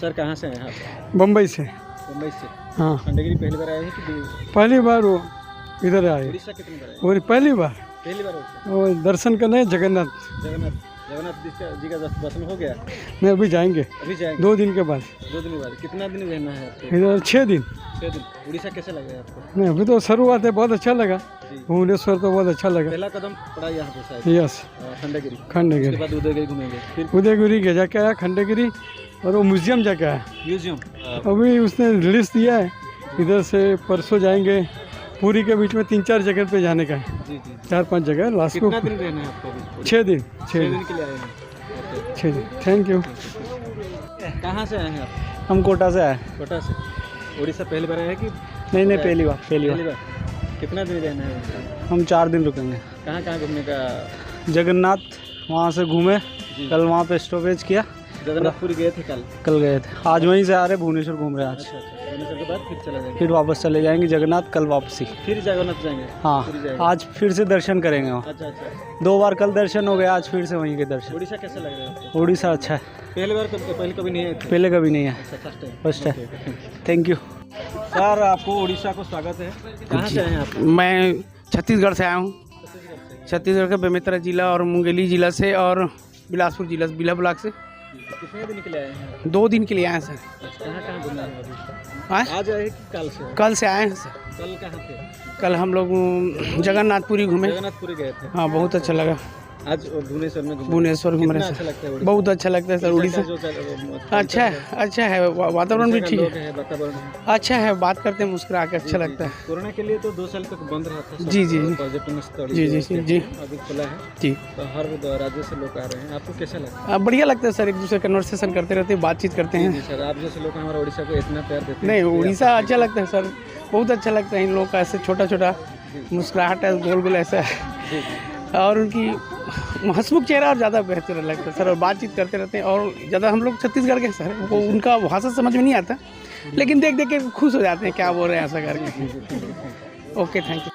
Sir कहाँ से हैं आप? बम्बई से। मुंबई से। हाँ, खंडगिरी पहली बार आए हैं कि पहली बार वो इधर आए। उड़ीसा कितनी बार आए? और पहली बार पहली बार होते वो दर्शन करने जगन्नाथ। जगन्नाथ जी का दर्शन हो गया? नहीं, अभी जाएंगे अभी जाएंगे 2 दिन के बाद। 2 दिन बाद। कितना दिन रहना है आपको? इधर 6 दिन। 6 दिन। उड़ीसा कैसे लगा है आपको? नहीं, अभी तो शुरुआत है, बहुत अच्छा लगा। जी। भुवनेश्वर तो बहुत अच्छा लगा। पहला कदम पड़ा यहाँ पे शायद। यस, खंडगिरी। उसके खंडगिरी। बाद उदयगिरी घूमेंगे, फिर उदयगिरी के जाके आया, खंडगिरी और वो म्यूजियम जाके आया। म्यूजियम। अभी उसने रिलीज दिया है, इधर से परसों जाएंगे। पूरी के बीच में 3-4 जगह पे जाने का है। जी जी। 4-5 जगह। लास्ट को कितना दिन रहना है आपको अभी? 6 दिन। 6 दिन के लिए आए हैं। 6 दिन। Thank you. कहाँ से आए हैं आप? हम कोटा से आए। कोटा से। उड़ीसा पहली बार आए हैं कि? नहीं, पहली बार। पहली बार। कितना दिन रहना है? हम 4 दिन रुकेंगे। कहाँ कहाँ घूमने का? जगन्नाथ, वहाँ से घूमे। कल वहाँ पे स्टॉपेज किया। जगन्नाथपुरी गए थे कल? कल गए थे। आज वहीं से आ रहे, भुवनेश्वर घूम रहे हैं आज। अच्छा। भुवनेश्वर के बाद फिर चला जाएंगे? फिर वापस चले जाएंगे जगन्नाथ, कल वापसी। फिर जगन्नाथ जाएंगे? हाँ, फिर जाएंगे। आज फिर से दर्शन करेंगे वहाँ। अच्छा। 2 बार कल दर्शन हो गया, आज फिर से वहीं के दर्शन। उड़ीसा कैसा लग रहा है आपको? उड़ीसा अच्छा है। पहले कभी नहीं आए थे? पहले कभी नहीं है, फर्स्ट टाइम। फर्स्ट है। थैंक यू सर, आपको उड़ीसा को स्वागत है। कहाँ से आए हैं आप? मैं छत्तीसगढ़ से आया हूँ। छत्तीसगढ़ का बेमेतरा जिला और मुंगेली जिला से और बिलासपुर जिला बिला ब्लॉक से। कितने दिन के लिए आए हैं? 2 दिन के लिए आए हैं सर। कहाँ कहाँ घूमना है अभी? हाँ? आज आए कि कल से? कल से आए हैं सर। कल कहाँ थे? कल हम लोग जगन्नाथपुरी घूमे। जगन्नाथपुरी गए थे। हाँ, बहुत अच्छा लगा। आज भुवनेश्वर में घूमे। भुवनेश्वर घूम रहे कितना हैं अच्छा लगता है सर। उड़ीसा? बहुत अच्छा लगता है सर उड़ीसा। अच्छा है, वातावरण भी ठीक है। वातावरण अच्छा है, बात करते हैं मुस्कुरा के, अच्छा लगता है। कोरोना के लिए तो 2 साल तक बंद रहा था। जी जी पर्यटन स्थल जी जी जी जी अभी खुला है जी। तो हर राज्य से लोग आ रहे हैं। आपको कैसा लगता है? बढ़िया लगता है सर, एक दूसरे कन्वर्सेशन करते रहते हैं, बातचीत करते हैं। जी सर, आप जैसे लोग हमारा उड़ीसा को इतना प्यार देते हैं। नहीं, उड़ीसा अच्छा लगता है सर, बहुत अच्छा लगता है। इन लोगों का ऐसे छोटा छोटा मुस्कुराहट है, गोल गोल ऐसा है, और उनकी हंसमुख चेहरा और ज़्यादा बेहतर लगता है सर। और बातचीत करते रहते हैं, और ज़्यादा हम लोग छत्तीसगढ़ के सर, वो उनका भाषा समझ में नहीं आता, लेकिन देख देख के खुश हो जाते हैं क्या बोल रहे हैं ऐसा करके। Okay, thank you.